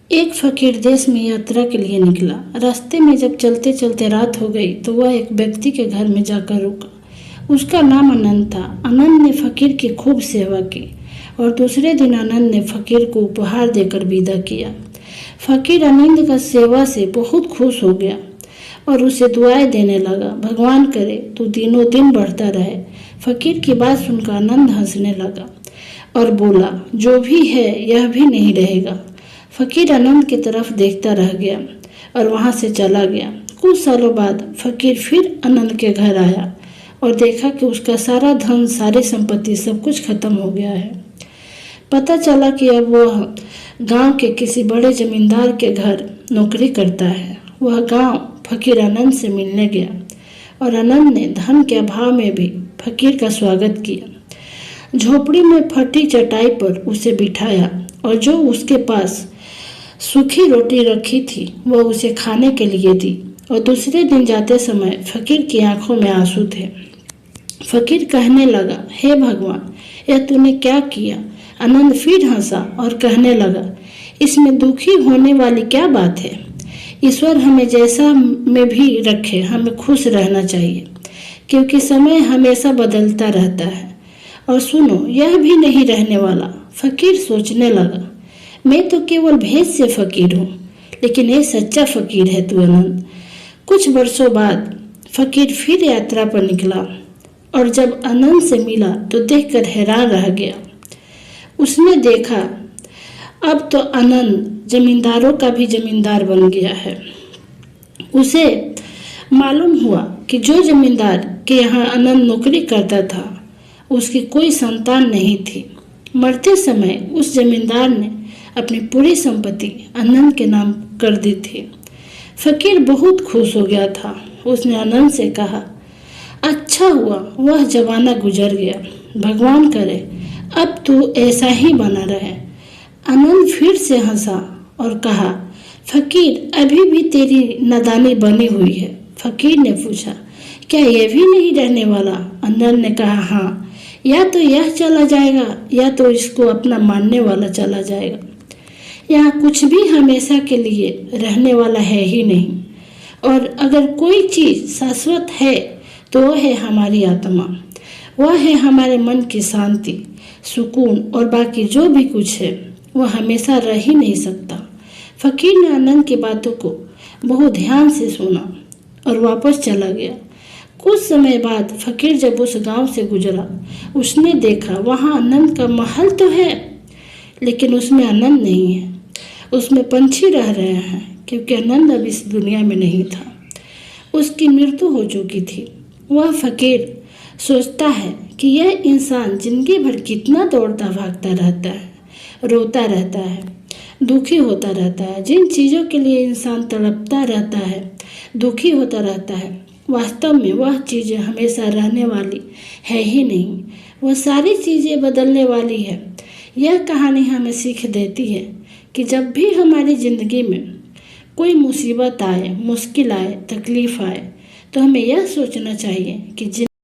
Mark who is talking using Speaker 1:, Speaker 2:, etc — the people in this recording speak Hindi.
Speaker 1: एक फकीर देश में यात्रा के लिए निकला। रास्ते में जब चलते चलते रात हो गई तो वह एक व्यक्ति के घर में जाकर रुका। उसका नाम आनंद था। आनंद ने फकीर की खूब सेवा की और दूसरे दिन आनंद ने फकीर को उपहार देकर विदा किया। फकीर आनंद का सेवा से बहुत खुश हो गया और उसे दुआएं देने लगा, भगवान करे तू दिनों दिन बढ़ता रहे। फकीर की बात सुनकर आनंद हंसने लगा और बोला, जो भी है यह भी नहीं रहेगा। फकीर आनंद की तरफ देखता रह गया और वहां से चला गया। कुछ सालों बाद फकीर फिर आनंद के घर आया और देखा कि उसका सारा धन, सारी संपत्ति, सब कुछ खत्म हो गया है। पता चला कि अब वह गांव के किसी बड़े जमींदार के घर नौकरी करता है। वह गांव फकीर आनंद से मिलने गया और आनंद ने धन के अभाव में भी फकीर का स्वागत किया। झोपड़ी में फटी चटाई पर उसे बिठाया और जो उसके पास सूखी रोटी रखी थी वह उसे खाने के लिए दी। और दूसरे दिन जाते समय फकीर की आंखों में आंसू थे। फकीर कहने लगा, हे भगवान, यह तूने क्या किया? आनंद फिर हंसा और कहने लगा, इसमें दुखी होने वाली क्या बात है? ईश्वर हमें जैसा में भी रखे, हमें खुश रहना चाहिए, क्योंकि समय हमेशा बदलता रहता है। और सुनो, यह भी नहीं रहने वाला। फकीर सोचने लगा, मैं तो केवल भेष से फकीर हूँ, लेकिन ये सच्चा फकीर है तू आनंद। कुछ वर्षों बाद फकीर फिर यात्रा पर निकला और जब आनंद से मिला तो देखकर हैरान रह गया। उसने देखा अब तो आनंद जमींदारों का भी जमींदार बन गया है। उसे मालूम हुआ कि जो जमींदार के यहाँ आनंद नौकरी करता था उसकी कोई संतान नहीं थी। मरते समय उस जमींदार ने अपनी पूरी संपत्ति आनंद के नाम कर दी थी। फकीर बहुत खुश हो गया था। उसने आनंद से कहा, अच्छा हुआ वह जमाना गुजर गया, भगवान करे अब तू ऐसा ही बना रहे। आनंद फिर से हंसा और कहा, फकीर अभी भी तेरी नादानी बनी हुई है। फकीर ने पूछा, क्या यह भी नहीं रहने वाला? आनंद ने कहा, हाँ, या तो यह चला जाएगा या तो इसको अपना मानने वाला चला जाएगा। यहाँ कुछ भी हमेशा के लिए रहने वाला है ही नहीं। और अगर कोई चीज शाश्वत है तो वह है हमारी आत्मा, वह है हमारे मन की शांति, सुकून, और बाकी जो भी कुछ है वह हमेशा रह ही नहीं सकता। फकीर ने आनंद की बातों को बहुत ध्यान से सुना और वापस चला गया। कुछ समय बाद फकीर जब उस गांव से गुजरा, उसने देखा वहां आनंद का महल तो है, लेकिन उसमें आनंद नहीं है। उसमें पंछी रह रहे हैं, क्योंकि आनंद अब इस दुनिया में नहीं था। उसकी मृत्यु हो चुकी थी। वह फकीर सोचता है कि यह इंसान जिंदगी भर कितना दौड़ता भागता रहता है, रोता रहता है, दुखी होता रहता है। जिन चीज़ों के लिए इंसान तड़पता रहता है, दुखी होता रहता है, वास्तव में वह चीज़ें हमेशा रहने वाली है ही नहीं। वह सारी चीज़ें बदलने वाली है। यह कहानी हमें सीख देती है कि जब भी हमारी ज़िंदगी में कोई मुसीबत आए, मुश्किल आए, तकलीफ़ आए, तो हमें यह सोचना चाहिए कि